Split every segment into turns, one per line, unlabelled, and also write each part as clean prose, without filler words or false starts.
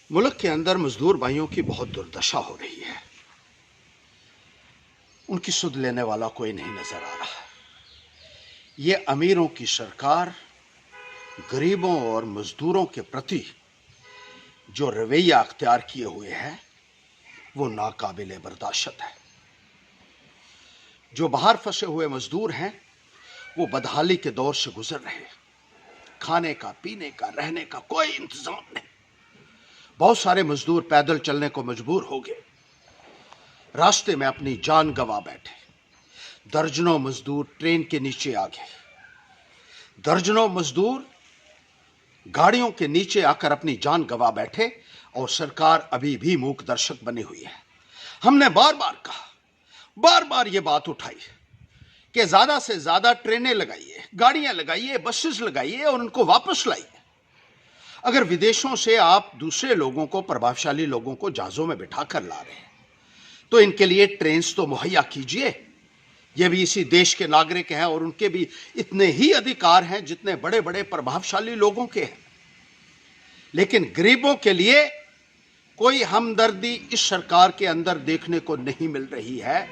मुल्क के अंदर मजदूर भाइयों की बहुत दुर्दशा हो रही है। उनकी सुध लेने वाला कोई नहीं नजर आ रहा। ये अमीरों की सरकार गरीबों और मजदूरों के प्रति जो रवैया अख्तियार किए हुए है वो नाकाबिले बर्दाश्त है। जो बाहर फंसे हुए मजदूर हैं वो बदहाली के दौर से गुजर रहे हैं। खाने का, पीने का, रहने का कोई इंतजाम नहीं। बहुत सारे मजदूर पैदल चलने को मजबूर हो गए, रास्ते में अपनी जान गंवा बैठे। दर्जनों मजदूर ट्रेन के नीचे आ गए। दर्जनों मजदूर गाड़ियों के नीचे आकर अपनी जान गंवा बैठे और सरकार अभी भी मूक दर्शक बनी हुई है। हमने बार बार कहा, बार बार ये बात उठाई कि ज्यादा से ज्यादा ट्रेनें लगाइए, गाड़ियां लगाइए, बसेस लगाइए और उनको वापस लाइए। अगर विदेशों से आप दूसरे लोगों को, प्रभावशाली लोगों को जहाजों में बिठा कर ला रहे हैं तो इनके लिए ट्रेन तो मुहैया कीजिए। ये भी इसी देश के नागरिक हैं और उनके भी इतने ही अधिकार हैं जितने बड़े बड़े प्रभावशाली लोगों के हैं। लेकिन गरीबों के लिए कोई हमदर्दी इस सरकार के अंदर देखने को नहीं मिल रही है,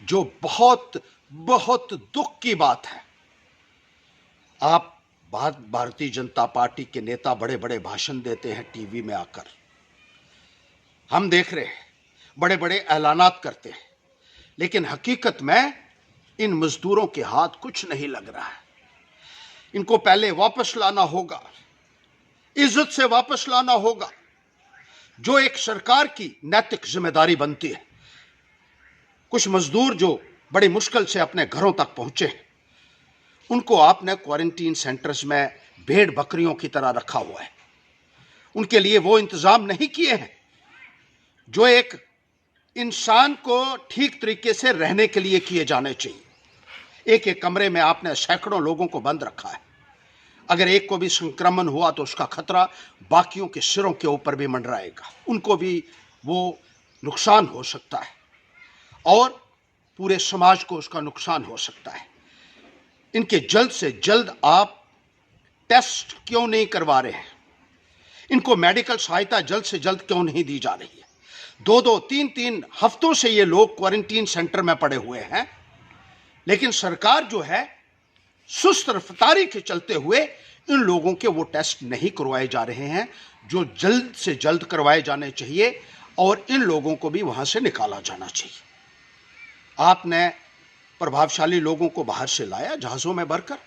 जो बहुत बहुत दुख की बात है। आप भारतीय जनता पार्टी के नेता बड़े बड़े भाषण देते हैं टीवी में आकर, हम देख रहे हैं, बड़े बड़े ऐलानात करते हैं, लेकिन हकीकत में इन मजदूरों के हाथ कुछ नहीं लग रहा है। इनको पहले वापस लाना होगा, इज्जत से वापस लाना होगा, जो एक सरकार की नैतिक जिम्मेदारी बनती है। कुछ मजदूर जो बड़ी मुश्किल से अपने घरों तक पहुंचे, उनको आपने क्वारंटीन सेंटर्स में भेड़ बकरियों की तरह रखा हुआ है। उनके लिए वो इंतजाम नहीं किए हैं जो एक इंसान को ठीक तरीके से रहने के लिए किए जाने चाहिए। एक एक कमरे में आपने सैकड़ों लोगों को बंद रखा है। अगर एक को भी संक्रमण हुआ तो उसका खतरा बाकियों के सिरों के ऊपर भी मंडराएगा, उनको भी वो नुकसान हो सकता है और पूरे समाज को उसका नुकसान हो सकता है। इनके जल्द से जल्द आप टेस्ट क्यों नहीं करवा रहे हैं? इनको मेडिकल सहायता जल्द से जल्द क्यों नहीं दी जा रही है? 2-2, 3-3 हफ्तों से ये लोग क्वारंटीन सेंटर में पड़े हुए हैं, लेकिन सरकार जो है सुस्त रफ्तारी के चलते हुए इन लोगों के वो टेस्ट नहीं करवाए जा रहे हैं जो जल्द से जल्द करवाए जाने चाहिए, और इन लोगों को भी वहां से निकाला जाना चाहिए। आपने प्रभावशाली लोगों को बाहर से लाया जहाज़ों में भरकर,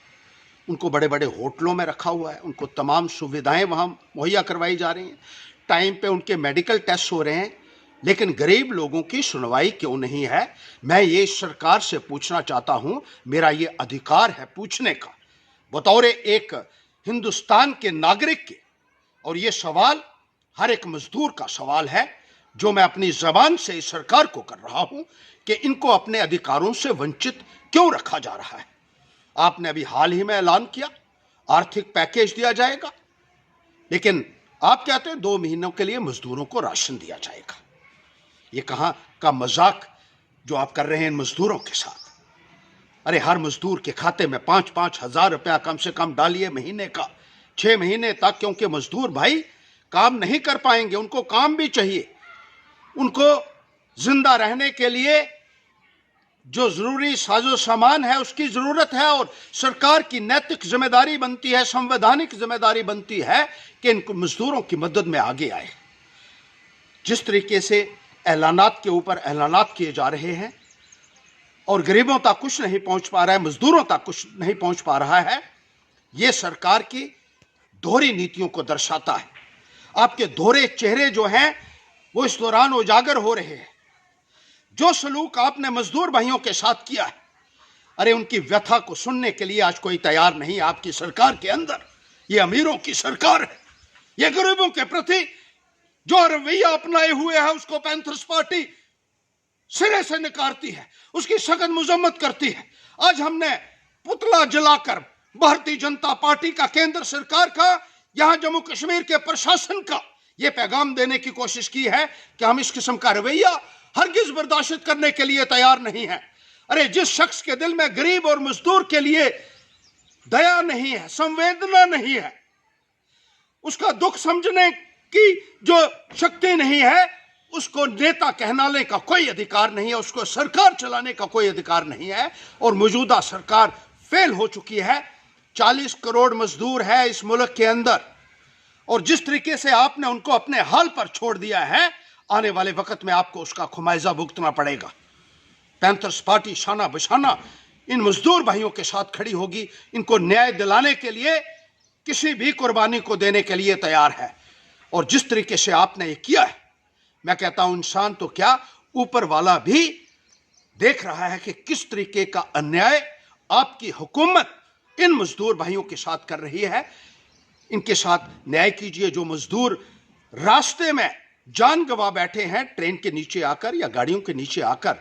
उनको बड़े बड़े होटलों में रखा हुआ है, उनको तमाम सुविधाएं वहां मुहैया करवाई जा रही हैं, टाइम पे उनके मेडिकल टेस्ट हो रहे हैं, लेकिन गरीब लोगों की सुनवाई क्यों नहीं है? मैं ये सरकार से पूछना चाहता हूं, मेरा ये अधिकार है पूछने का बतौर एक हिंदुस्तान के नागरिक के, और ये सवाल हर एक मजदूर का सवाल है जो मैं अपनी जबान से इस सरकार को कर रहा हूं कि इनको अपने अधिकारों से वंचित क्यों रखा जा रहा है। आपने अभी हाल ही में ऐलान किया आर्थिक पैकेज दिया जाएगा, लेकिन आप कहते हैं 2 महीनों के लिए मजदूरों को राशन दिया जाएगा। ये कहां का मजाक जो आप कर रहे हैं इन मजदूरों के साथ? अरे हर मजदूर के खाते में 5-5 हजार रुपया कम से कम डालिए महीने का, 6 महीने तक, क्योंकि मजदूर भाई काम नहीं कर पाएंगे, उनको काम भी चाहिए, उनको जिंदा रहने के लिए जो जरूरी साजो सामान है उसकी जरूरत है, और सरकार की नैतिक जिम्मेदारी बनती है, संवैधानिक जिम्मेदारी बनती है कि इन मजदूरों की मदद में आगे आए। जिस तरीके से ऐलानात के ऊपर ऐलानात किए जा रहे हैं और गरीबों तक कुछ नहीं पहुंच पा रहा है, मजदूरों तक कुछ नहीं पहुंच पा रहा है, यह सरकार की दोहरी नीतियों को दर्शाता है। आपके दोहरे चेहरे जो हैं वो इस दौरान उजागर हो रहे हैं। जो सलूक आपने मजदूर भाइयों के साथ किया है, अरे उनकी व्यथा को सुनने के लिए आज कोई तैयार नहीं आपकी सरकार के अंदर। ये अमीरों की सरकार है। ये गरीबों के प्रति जो रवैया अपनाए हुए है उसको पैंथर्स पार्टी सिरे से नकारती है, उसकी सख्त मजम्मत करती है। आज हमने पुतला जलाकर भारतीय जनता पार्टी का, केंद्र सरकार का, यहां जम्मू कश्मीर के प्रशासन का यह पैगाम देने की कोशिश की है कि हम इस किस्म का रवैया हरगिज बर्दाश्त करने के लिए तैयार नहीं है। अरे जिस शख्स के दिल में गरीब और मजदूर के लिए दया नहीं है, संवेदना नहीं है, उसका दुख समझने कि जो शक्ति नहीं है उसको नेता कहलाने का कोई अधिकार नहीं है, उसको सरकार चलाने का कोई अधिकार नहीं है। और मौजूदा सरकार फेल हो चुकी है। 40 करोड़ मजदूर है इस मुल्क के अंदर, और जिस तरीके से आपने उनको अपने हाल पर छोड़ दिया है, आने वाले वक्त में आपको उसका खुमाइजा भुगतना पड़ेगा। पैंथर्स पार्टी शाना बशाना इन मजदूर भाइयों के साथ खड़ी होगी। इनको न्याय दिलाने के लिए किसी भी कुर्बानी को देने के लिए तैयार है। और जिस तरीके से आपने ये किया है, मैं कहता हूं इंसान तो क्या, ऊपर वाला भी देख रहा है कि किस तरीके का अन्याय आपकी हुकूमत इन मजदूर भाइयों के साथ कर रही है। इनके साथ न्याय कीजिए। जो मजदूर रास्ते में जान गंवा बैठे हैं ट्रेन के नीचे आकर या गाड़ियों के नीचे आकर,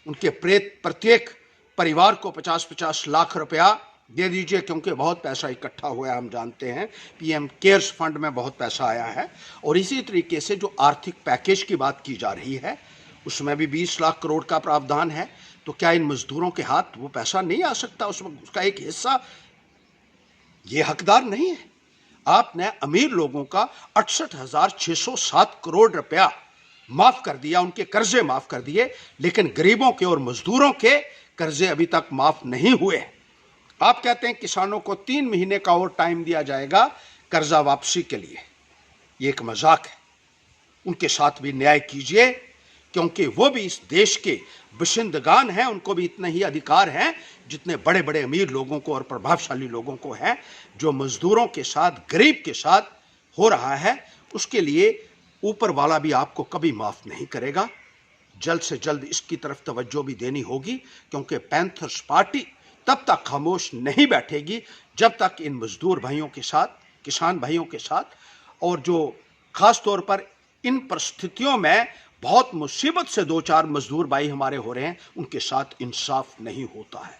उनके प्रत्येक परिवार को 50-50 लाख रुपया दे दीजिए, क्योंकि बहुत पैसा इकट्ठा हुआ है। हम जानते हैं पीएम केयर्स फंड में बहुत पैसा आया है। और इसी तरीके से जो आर्थिक पैकेज की बात की जा रही है उसमें भी 20 लाख करोड़ का प्रावधान है। तो क्या इन मजदूरों के हाथ वो पैसा नहीं आ सकता? उसका एक हिस्सा ये हकदार नहीं है? आपने अमीर लोगों का 68,607 करोड़ रुपया माफ कर दिया, उनके कर्जे माफ कर दिए, लेकिन गरीबों के और मजदूरों के कर्जे अभी तक माफ नहीं हुए। आप कहते हैं किसानों को 3 महीने का और टाइम दिया जाएगा कर्जा वापसी के लिए। ये एक मजाक है। उनके साथ भी न्याय कीजिए, क्योंकि वो भी इस देश के बशिंदगान हैं। उनको भी इतने ही अधिकार हैं जितने बड़े बड़े अमीर लोगों को और प्रभावशाली लोगों को हैं। जो मजदूरों के साथ, गरीब के साथ हो रहा है, उसके लिए ऊपर वाला भी आपको कभी माफ नहीं करेगा। जल्द से जल्द इसकी तरफ तवज्जो भी देनी होगी, क्योंकि पैंथर्स पार्टी तब तक खामोश नहीं बैठेगी जब तक इन मजदूर भाइयों के साथ, किसान भाइयों के साथ, और जो खास तौर पर इन परिस्थितियों में बहुत मुसीबत से 2-4 मजदूर भाई हमारे हो रहे हैं, उनके साथ इंसाफ नहीं होता है।